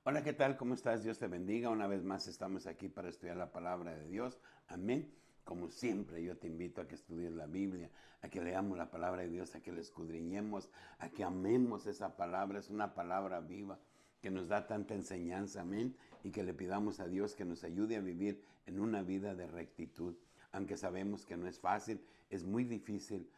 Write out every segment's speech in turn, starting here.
Hola, ¿qué tal? ¿Cómo estás? Dios te bendiga. Una vez más estamos aquí para estudiar la palabra de Dios. Amén. Como siempre, yo te invito a que estudies la Biblia, a que leamos la palabra de Dios, a que la escudriñemos, a que amemos esa palabra. Es una palabra viva que nos da tanta enseñanza. Amén. Y que le pidamos a Dios que nos ayude a vivir en una vida de rectitud. Aunque sabemos que no es fácil, es muy difícil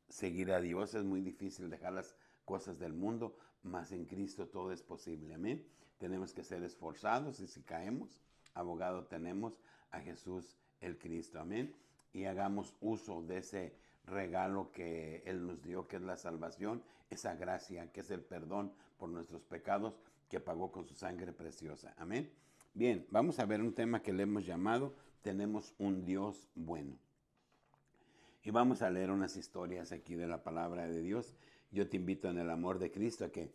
seguir a Dios, es muy difícil dejar las cosas del mundo, mas en Cristo todo es posible. Amén. Tenemos que ser esforzados y si caemos, abogado tenemos a Jesús el Cristo. Amén. Y hagamos uso de ese regalo que Él nos dio, que es la salvación, esa gracia, que es el perdón por nuestros pecados, que pagó con su sangre preciosa. Amén. Bien, vamos a ver un tema que le hemos llamado Tenemos un Dios bueno. Y vamos a leer unas historias aquí de la palabra de Dios. Yo te invito en el amor de Cristo a que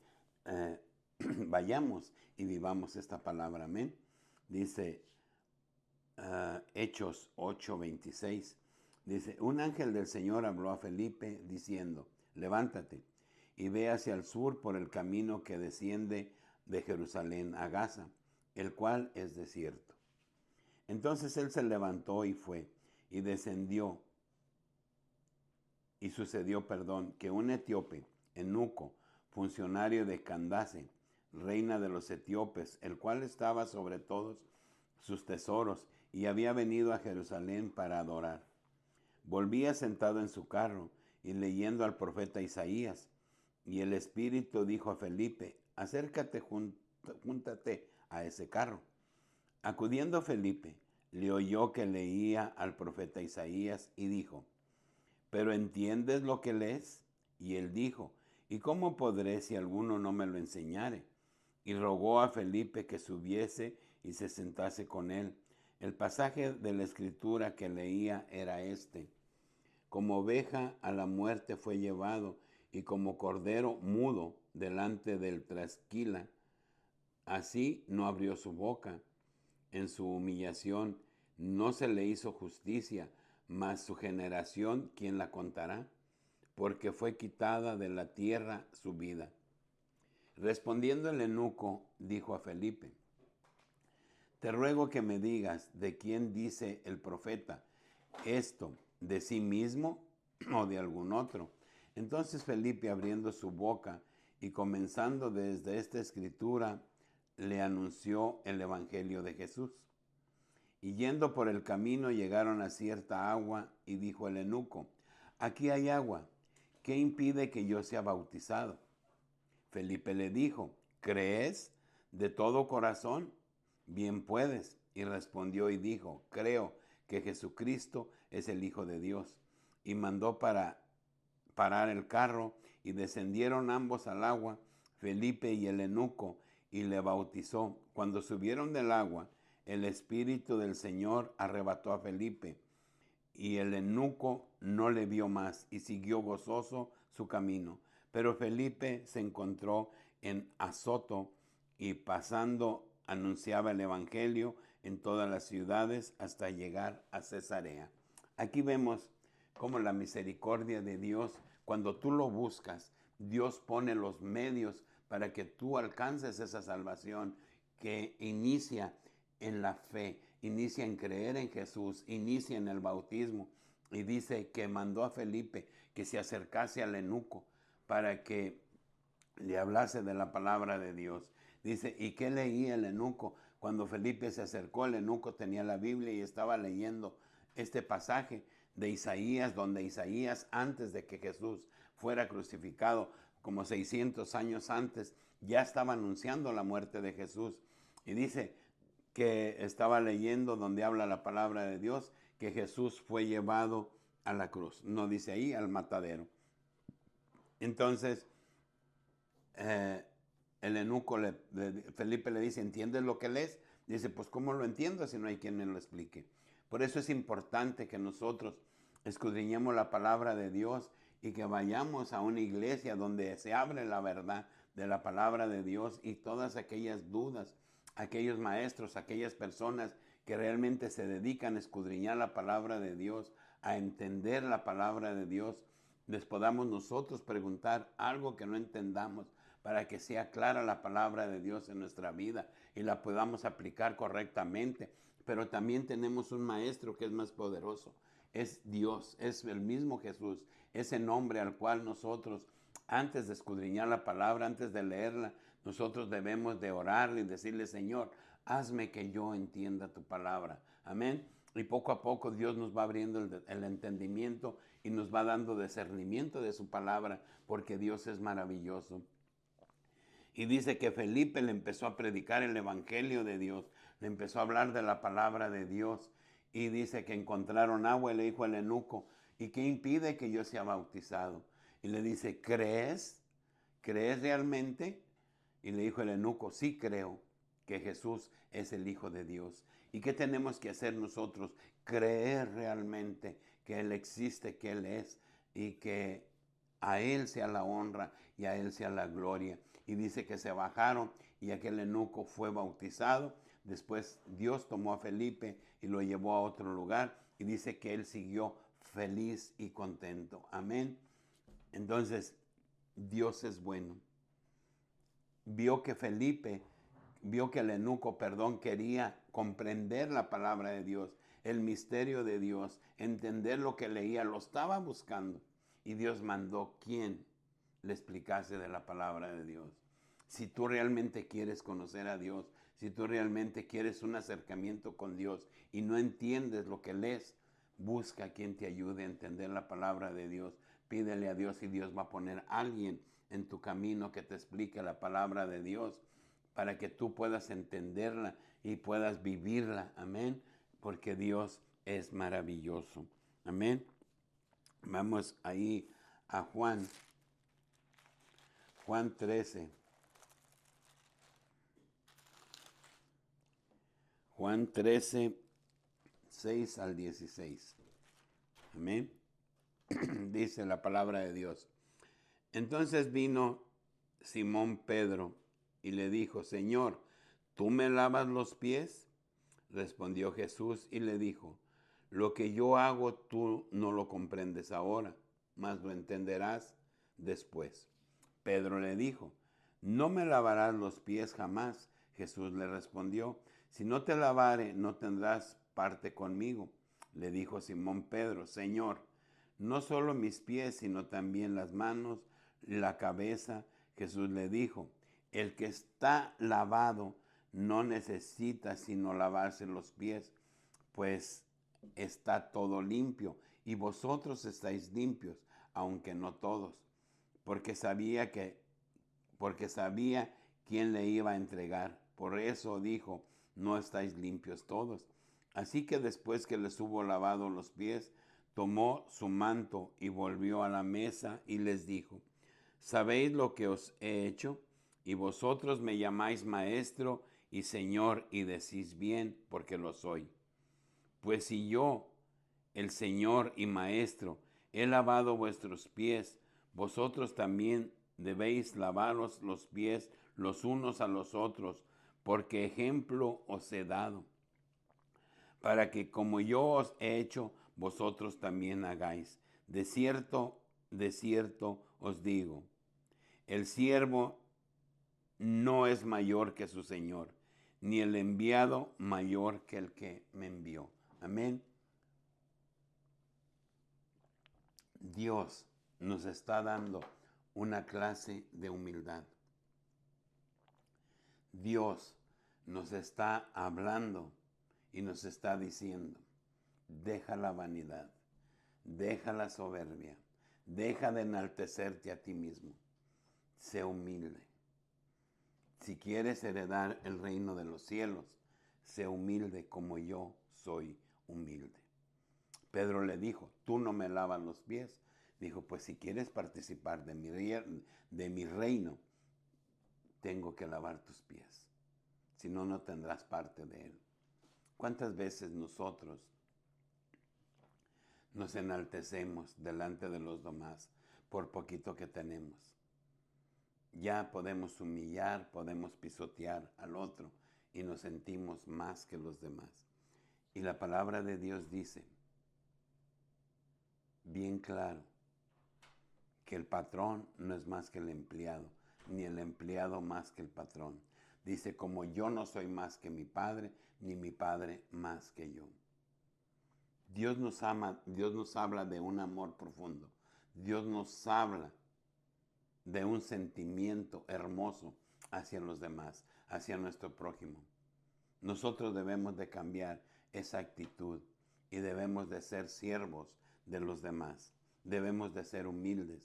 vayamos y vivamos esta palabra. Amén. Dice Hechos 8:26. Dice, un ángel del Señor habló a Felipe diciendo, levántate y ve hacia el sur por el camino que desciende de Jerusalén a Gaza, el cual es desierto. Entonces él se levantó y fue, y descendió. Y sucedió, que un etíope, eunuco, funcionario de Candace, reina de los etíopes, el cual estaba sobre todos sus tesoros y había venido a Jerusalén para adorar, volvía sentado en su carro y leyendo al profeta Isaías. Y el Espíritu dijo a Felipe, acércate, júntate a ese carro. Acudiendo Felipe, le oyó que leía al profeta Isaías y dijo, ¿pero entiendes lo que lees? Y él dijo, ¿y cómo podré si alguno no me lo enseñare? Y rogó a Felipe que subiese y se sentase con él. El pasaje de la escritura que leía era este. Como oveja a la muerte fue llevado, y como cordero mudo delante del trasquila, así no abrió su boca. En su humillación no se le hizo justicia, mas su generación, ¿quién la contará? Porque fue quitada de la tierra su vida. Respondiendo el eunuco, dijo a Felipe, te ruego que me digas de quién dice el profeta esto, de sí mismo o de algún otro. Entonces Felipe, abriendo su boca y comenzando desde esta escritura, le anunció el evangelio de Jesús. Y yendo por el camino llegaron a cierta agua y dijo el eunuco, aquí hay agua, ¿qué impide que yo sea bautizado? Felipe le dijo, ¿crees de todo corazón? Bien puedes. Y respondió y dijo, creo que Jesucristo es el Hijo de Dios. Y mandó para parar el carro y descendieron ambos al agua, Felipe y el eunuco, y le bautizó. Cuando subieron del agua, el Espíritu del Señor arrebató a Felipe, y el eunuco no le vio más y siguió gozoso su camino. Pero Felipe se encontró en Azoto y pasando anunciaba el evangelio en todas las ciudades hasta llegar a Cesarea. Aquí vemos cómo la misericordia de Dios, cuando tú lo buscas, Dios pone los medios para que tú alcances esa salvación que inicia en la fe, inicia en creer en Jesús, inicia en el bautismo. Y dice que mandó a Felipe que se acercase al eunuco para que le hablase de la palabra de Dios. Dice, ¿y qué leía el eunuco? Cuando Felipe se acercó, el eunuco tenía la Biblia y estaba leyendo este pasaje de Isaías, donde Isaías, antes de que Jesús fuera crucificado, como 600 años antes, ya estaba anunciando la muerte de Jesús. Y dice que estaba leyendo donde habla la palabra de Dios, que Jesús fue llevado a la cruz. No dice ahí al matadero. Entonces, el eunuco, Felipe le dice, ¿entiendes lo que lees? Dice, pues ¿cómo lo entiendo si no hay quien me lo explique? Por eso es importante que nosotros escudriñemos la palabra de Dios y que vayamos a una iglesia donde se abre la verdad de la palabra de Dios y todas aquellas dudas, aquellos maestros, aquellas personas que realmente se dedican a escudriñar la palabra de Dios, a entender la palabra de Dios, les podamos nosotros preguntar algo que no entendamos, para que sea clara la palabra de Dios en nuestra vida y la podamos aplicar correctamente. Pero también tenemos un maestro que es más poderoso. Es Dios, es el mismo Jesús, ese nombre al cual nosotros, antes de escudriñar la palabra, antes de leerla, nosotros debemos de orarle y decirle: Señor, hazme que yo entienda tu palabra. Amén. Y poco a poco Dios nos va abriendo el entendimiento y nos va dando discernimiento de su palabra, porque Dios es maravilloso. Y dice que Felipe le empezó a predicar el evangelio de Dios, le empezó a hablar de la palabra de Dios. Y dice que encontraron agua y le dijo al eunuco: ¿y qué impide que yo sea bautizado? Y le dice: ¿crees? ¿Crees realmente? Y le dijo el eunuco: sí creo que Jesús es el Hijo de Dios. ¿Y qué tenemos que hacer nosotros? Creer realmente que Él existe, que Él es, y que a Él sea la honra y a Él sea la gloria. Y dice que se bajaron y aquel eunuco fue bautizado. Después Dios tomó a Felipe y lo llevó a otro lugar, y dice que él siguió feliz y contento. Amén. Entonces, Dios es bueno. Vio que el eunuco, quería comprender la palabra de Dios, el misterio de Dios, entender lo que leía, lo estaba buscando. Y Dios mandó quien le explicase de la palabra de Dios. Si tú realmente quieres conocer a Dios, si tú realmente quieres un acercamiento con Dios y no entiendes lo que lees, busca a quien te ayude a entender la palabra de Dios. Pídele a Dios y Dios va a poner a alguien en tu camino que te explique la palabra de Dios para que tú puedas entenderla y puedas vivirla. Amén. Porque Dios es maravilloso. Amén. Vamos ahí a Juan 13. Juan 13, 6 al 16. Amén. Dice la palabra de Dios. Entonces vino Simón Pedro y le dijo: Señor, ¿tú me lavas los pies? Respondió Jesús y le dijo: lo que yo hago tú no lo comprendes ahora, mas lo entenderás después. Pedro le dijo: no me lavarás los pies jamás. Jesús le respondió: si no te lavare, no tendrás parte conmigo. Le dijo Simón Pedro: Señor, no solo mis pies, sino también las manos, la cabeza. Jesús le dijo: el que está lavado no necesita sino lavarse los pies, pues está todo limpio, y vosotros estáis limpios, aunque no todos, porque sabía quién le iba a entregar. Por eso dijo: no estáis limpios todos. Así que después que les hubo lavado los pies, tomó su manto y volvió a la mesa y les dijo: ¿sabéis lo que os he hecho? Y vosotros me llamáis maestro y señor, y decís bien, porque lo soy. Pues si yo, el Señor y Maestro, he lavado vuestros pies, vosotros también debéis lavaros los pies los unos a los otros, porque ejemplo os he dado, para que como yo os he hecho, vosotros también hagáis. De cierto os digo, el siervo no es mayor que su Señor, ni el enviado mayor que el que me envió. Amén. Dios nos está dando una clase de humildad. Dios nos está hablando y nos está diciendo: deja la vanidad, deja la soberbia, deja de enaltecerte a ti mismo, sé humilde. Si quieres heredar el reino de los cielos, sé humilde como yo soy humilde. Pedro le dijo: tú no me lavas los pies. Dijo: pues si quieres participar de mi reino, tengo que lavar tus pies. Si no, no tendrás parte de él. ¿Cuántas veces nosotros nos enaltecemos delante de los demás por poquito que tenemos? Ya podemos humillar, podemos pisotear al otro y nos sentimos más que los demás. Y la palabra de Dios dice bien claro que el patrón no es más que el empleado. ni el empleado más que el patrón. Dice, como yo no soy más que mi Padre, ni mi Padre más que yo. Dios nos ama, Dios nos habla de un amor profundo. Dios nos habla de un sentimiento hermoso hacia los demás, hacia nuestro prójimo. Nosotros debemos de cambiar esa actitud y debemos de ser siervos de los demás. Debemos de ser humildes.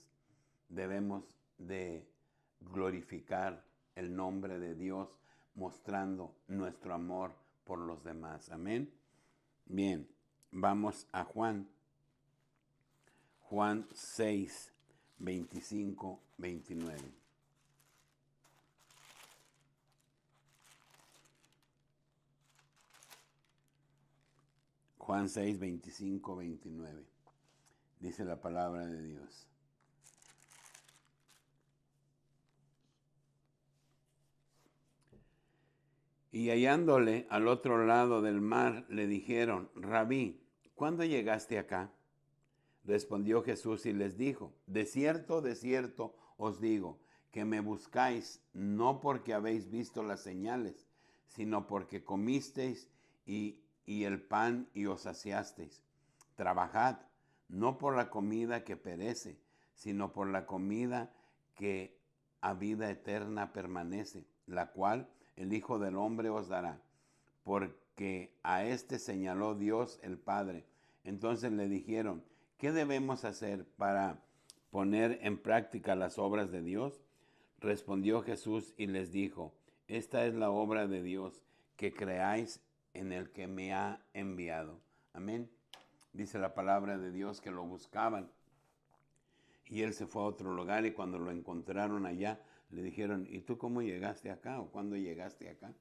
Debemos de glorificar el nombre de Dios mostrando nuestro amor por los demás. Amén. Bien, vamos a Juan 6, 25, 29. Juan 6, 25, 29. Dice la palabra de Dios. Y hallándole al otro lado del mar, le dijeron, Rabí, ¿cuándo llegaste acá? Respondió Jesús y les dijo, de cierto os digo, que me buscáis no porque habéis visto las señales, sino porque comisteis y el pan y os saciasteis. Trabajad, no por la comida que perece, sino por la comida que a vida eterna permanece, la cual el Hijo del Hombre os dará, porque a éste señaló Dios el Padre. Entonces le dijeron, ¿qué debemos hacer para poner en práctica las obras de Dios? Respondió Jesús y les dijo, esta es la obra de Dios, que creáis en el que me ha enviado. Amén. Dice la palabra de Dios que lo buscaban. Y él se fue a otro lugar y cuando lo encontraron allá, le dijeron, ¿y tú cómo llegaste acá? ¿O cuándo llegaste acá?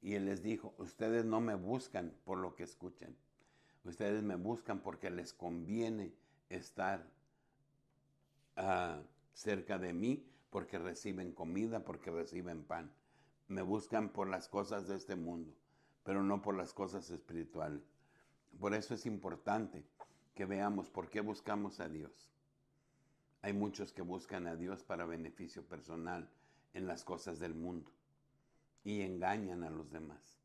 Y él les dijo, ustedes no me buscan por lo que escuchan. Ustedes me buscan porque les conviene estar cerca de mí, porque reciben comida, porque reciben pan. Me buscan por las cosas de este mundo, pero no por las cosas espirituales. Por eso es importante que veamos por qué buscamos a Dios. Hay muchos que buscan a Dios para beneficio personal en las cosas del mundo y engañan a los demás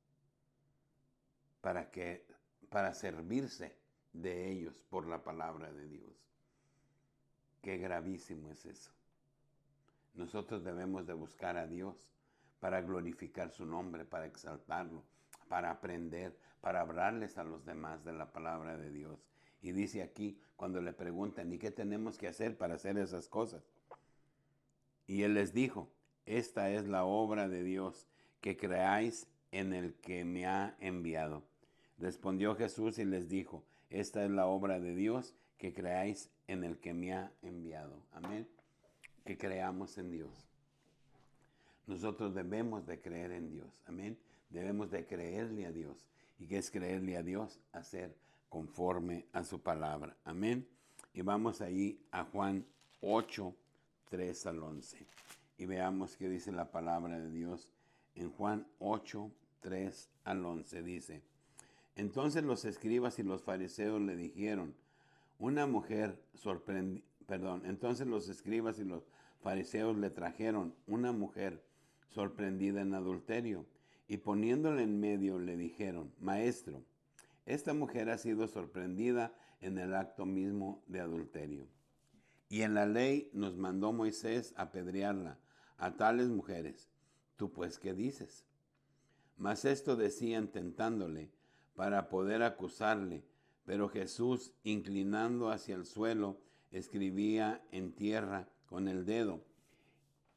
para servirse de ellos por la palabra de Dios. Qué gravísimo es eso. Nosotros debemos de buscar a Dios para glorificar su nombre, para exaltarlo, para aprender, para hablarles a los demás de la palabra de Dios. Y dice aquí, cuando le preguntan, ¿y qué tenemos que hacer para hacer esas cosas? Y él les dijo, esta es la obra de Dios, que creáis en el que me ha enviado. Respondió Jesús y les dijo, esta es la obra de Dios, que creáis en el que me ha enviado. Amén. Que creamos en Dios. Nosotros debemos de creer en Dios. Amén. Debemos de creerle a Dios. ¿Y qué es creerle a Dios? Hacer conforme a su palabra. Amén. Y vamos ahí a Juan 8, 3 al 11. Y veamos qué dice la palabra de Dios. En Juan 8, 3 al 11 dice, entonces los escribas y los fariseos le dijeron, entonces los escribas y los fariseos le trajeron una mujer sorprendida en adulterio y poniéndola en medio le dijeron, Maestro, esta mujer ha sido sorprendida en el acto mismo de adulterio. Y en la ley nos mandó Moisés apedrearla a tales mujeres. ¿Tú pues qué dices? Mas esto decían tentándole para poder acusarle. Pero Jesús, inclinando hacia el suelo, escribía en tierra con el dedo.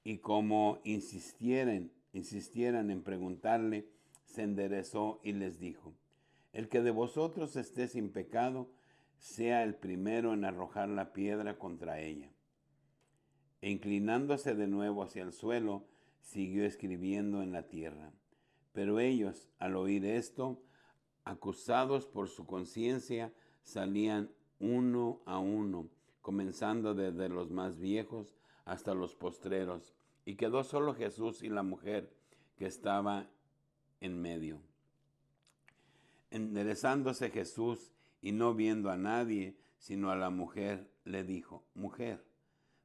Y como insistieran en preguntarle, se enderezó y les dijo, el que de vosotros esté sin pecado, sea el primero en arrojar la piedra contra ella. E inclinándose de nuevo hacia el suelo, siguió escribiendo en la tierra. Pero ellos, al oír esto, acusados por su conciencia, salían uno a uno, comenzando desde los más viejos hasta los postreros, y quedó solo Jesús y la mujer que estaba en medio. Enderezándose Jesús y no viendo a nadie, sino a la mujer, le dijo, Mujer,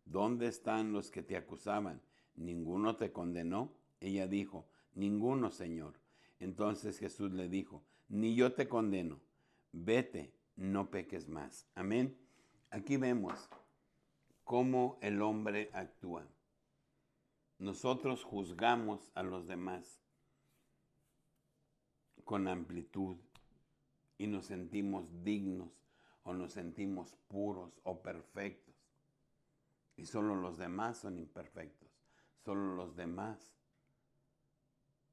¿dónde están los que te acusaban? ¿ninguno te condenó? Ella dijo, ninguno, Señor. Entonces Jesús le dijo, ni yo te condeno, vete, no peques más. Amén. Aquí vemos cómo el hombre actúa. Nosotros juzgamos a los demás con amplitud y nos sentimos dignos o nos sentimos puros o perfectos. Y solo los demás son imperfectos. Solo los demás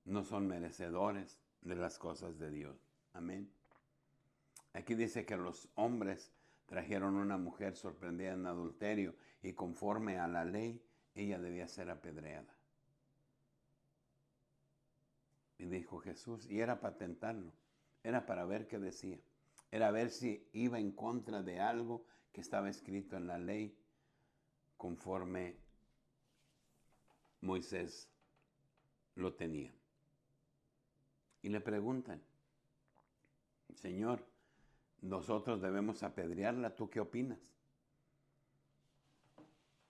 no son merecedores de las cosas de Dios. Amén. Aquí dice que los hombres trajeron una mujer sorprendida en adulterio y conforme a la ley, ella debía ser apedreada. Y dijo Jesús, y era para tentarlo, era para ver qué decía, era ver si iba en contra de algo que estaba escrito en la ley conforme Moisés lo tenía. Y le preguntan, Señor, nosotros debemos apedrearla, ¿tú qué opinas?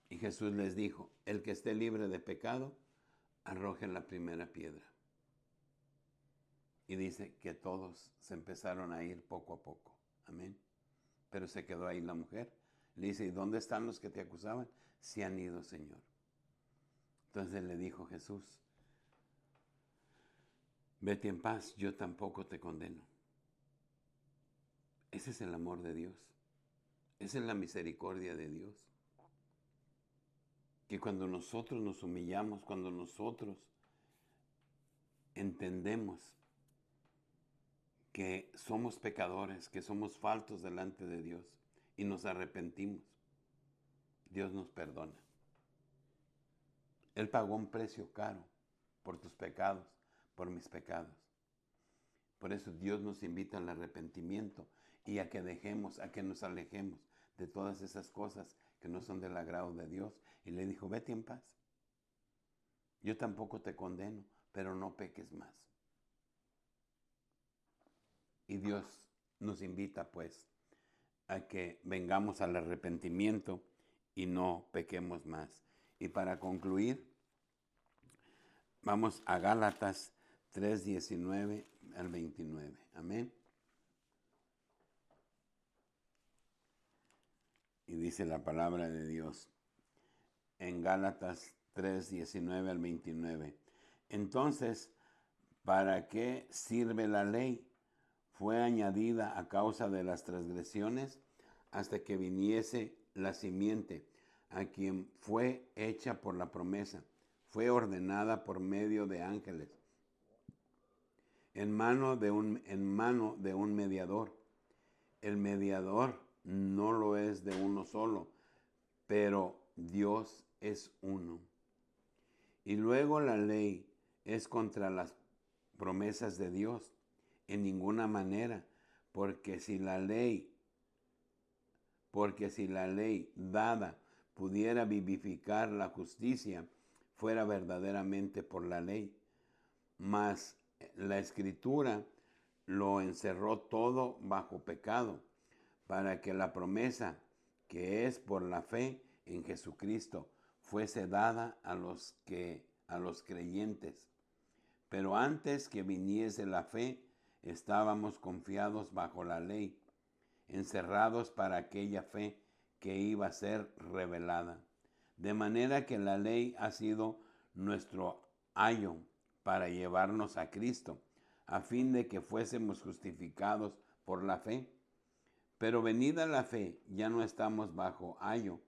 Y Jesús les dijo, el que esté libre de pecado, arroje la primera piedra. Y dice que todos se empezaron a ir poco a poco. Amén. Pero se quedó ahí la mujer. Le dice, ¿y dónde están los que te acusaban? Se han ido, Señor. Entonces le dijo Jesús, vete en paz, yo tampoco te condeno. Ese es el amor de Dios. Esa es la misericordia de Dios. Que cuando nosotros nos humillamos, cuando nosotros entendemos que somos pecadores, que somos faltos delante de Dios y nos arrepentimos, Dios nos perdona. Él pagó un precio caro por tus pecados, por mis pecados. Por eso Dios nos invita al arrepentimiento y a que dejemos, a que nos alejemos de todas esas cosas que no son del agrado de Dios. Y le dijo, vete en paz. Yo tampoco te condeno, pero no peques más. Y Dios nos invita pues a que vengamos al arrepentimiento y no pequemos más. Y para concluir, vamos a Gálatas 3:19 al 29. Amén. Y dice la palabra de Dios en Gálatas 3:19 al 29. Entonces, ¿para qué sirve la ley? Fue añadida a causa de las transgresiones hasta que viniese la simiente, a quien fue hecha por la promesa. Fue ordenada por medio de ángeles, en mano de un mediador. El mediador no lo es de uno solo, pero Dios es uno. Y luego la ley es contra las promesas de Dios. En ninguna manera, porque si la ley dada pudiera vivificar la justicia, fuera verdaderamente por la ley. Mas la Escritura lo encerró todo bajo pecado, para que la promesa, que es por la fe en Jesucristo, fuese dada a los creyentes. Pero antes que viniese la fe, estábamos confiados bajo la ley, encerrados para aquella fe que iba a ser revelada. De manera que la ley ha sido nuestro ayo para llevarnos a Cristo, a fin de que fuésemos justificados por la fe. Pero venida la fe, ya no estamos bajo ayo,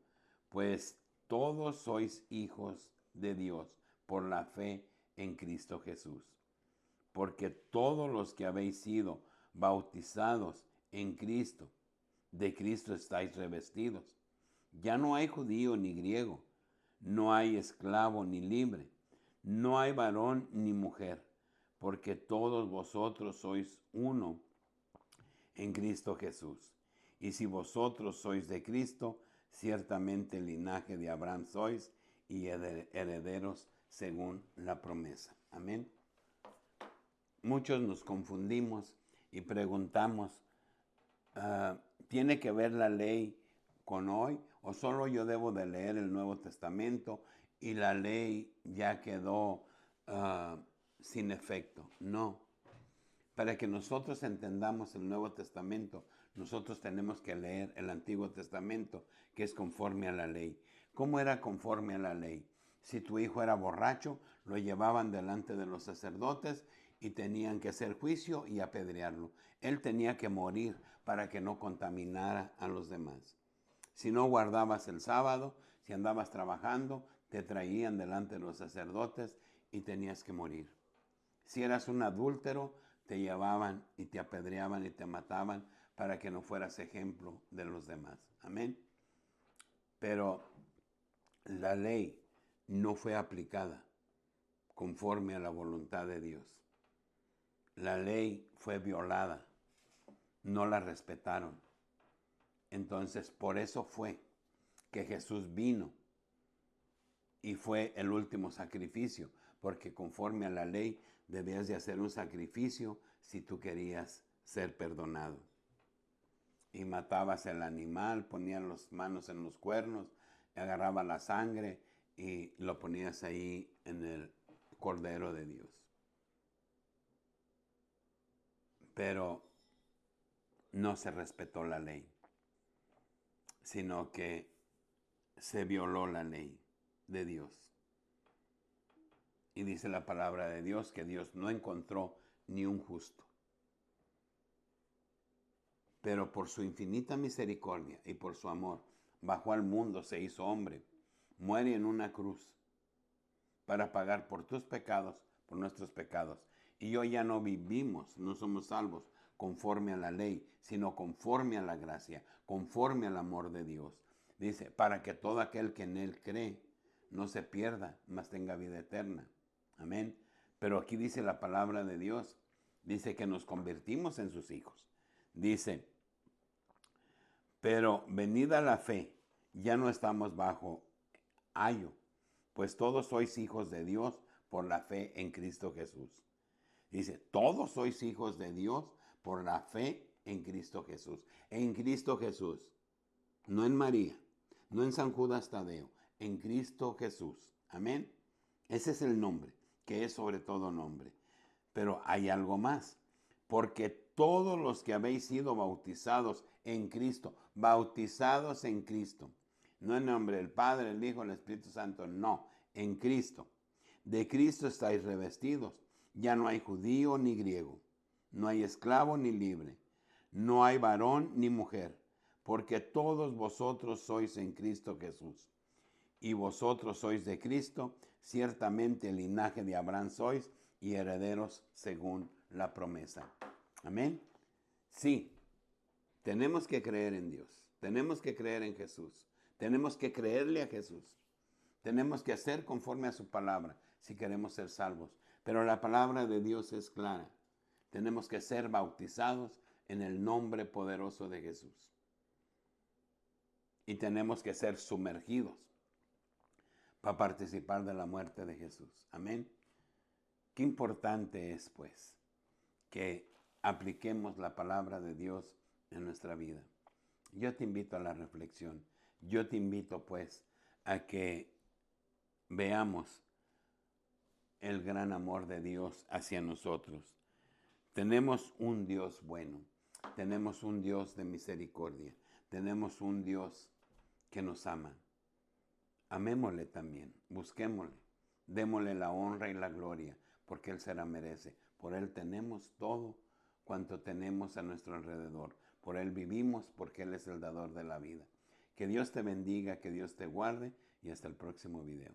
pues todos sois hijos de Dios por la fe en Cristo Jesús. Porque todos los que habéis sido bautizados en Cristo, de Cristo estáis revestidos. Ya no hay judío ni griego, no hay esclavo ni libre, no hay varón ni mujer, porque todos vosotros sois uno en Cristo Jesús. Y si vosotros sois de Cristo, ciertamente el linaje de Abraham sois y herederos según la promesa. Amén. Muchos nos confundimos y preguntamos, ¿tiene que ver la ley con hoy? ¿O solo yo debo de leer el Nuevo Testamento y la ley ya quedó sin efecto. No. Para que nosotros entendamos el Nuevo Testamento, nosotros tenemos que leer el Antiguo Testamento, que es conforme a la ley. ¿Cómo era conforme a la ley? Si tu hijo era borracho, lo llevaban delante de los sacerdotes y tenían que hacer juicio y apedrearlo. Él tenía que morir para que no contaminara a los demás. Si no guardabas el sábado, si andabas trabajando, te traían delante de los sacerdotes y tenías que morir. Si eras un adúltero, te llevaban y te apedreaban y te mataban para que no fueras ejemplo de los demás. Amén. Pero la ley no fue aplicada conforme a la voluntad de Dios. La ley fue violada, no la respetaron. Entonces, por eso fue que Jesús vino y fue el último sacrificio, porque conforme a la ley debías de hacer un sacrificio si tú querías ser perdonado. Y matabas el animal, ponías las manos en los cuernos, agarrabas la sangre y lo ponías ahí en el Cordero de Dios. Pero no se respetó la ley, sino que se violó la ley de Dios. Y dice la palabra de Dios que Dios no encontró ni un justo. Pero por su infinita misericordia y por su amor, bajó al mundo, se hizo hombre, muere en una cruz para pagar por tus pecados, por nuestros pecados. Y hoy ya no vivimos, no somos salvos conforme a la ley, sino conforme a la gracia, conforme al amor de Dios. Dice, para que todo aquel que en Él cree no se pierda, mas tenga vida eterna. Amén. Pero aquí dice la palabra de Dios, dice que nos convertimos en sus hijos. Dice, pero venida la fe, ya no estamos bajo ayo, pues todos sois hijos de Dios por la fe en Cristo Jesús. Dice, todos sois hijos de Dios por la fe en Cristo Jesús. En Cristo Jesús, no en María, no en San Judas Tadeo, en Cristo Jesús. Amén. Ese es el nombre, que es sobre todo nombre. Pero hay algo más, porque todos los que habéis sido bautizados en Cristo, no en nombre del Padre, el Hijo, el Espíritu Santo, no, en Cristo. De Cristo estáis revestidos. Ya no hay judío ni griego, no hay esclavo ni libre, no hay varón ni mujer, porque todos vosotros sois en Cristo Jesús. Y vosotros sois de Cristo, ciertamente el linaje de Abraham sois y herederos según la promesa. Amén. Sí, tenemos que creer en Dios, tenemos que creer en Jesús, tenemos que creerle a Jesús, tenemos que hacer conforme a su palabra si queremos ser salvos. Pero la palabra de Dios es clara. Tenemos que ser bautizados en el nombre poderoso de Jesús. Y tenemos que ser sumergidos para participar de la muerte de Jesús. Amén. Qué importante es, pues, que apliquemos la palabra de Dios en nuestra vida. Yo te invito a la reflexión. Yo te invito, pues, a que veamos el gran amor de Dios hacia nosotros. Tenemos un Dios bueno, tenemos un Dios de misericordia, tenemos un Dios que nos ama. Amémosle también, busquémosle, démosle la honra y la gloria, porque Él se la merece. Por Él tenemos todo cuanto tenemos a nuestro alrededor. Por Él vivimos, porque Él es el dador de la vida. Que Dios te bendiga, que Dios te guarde y hasta el próximo video.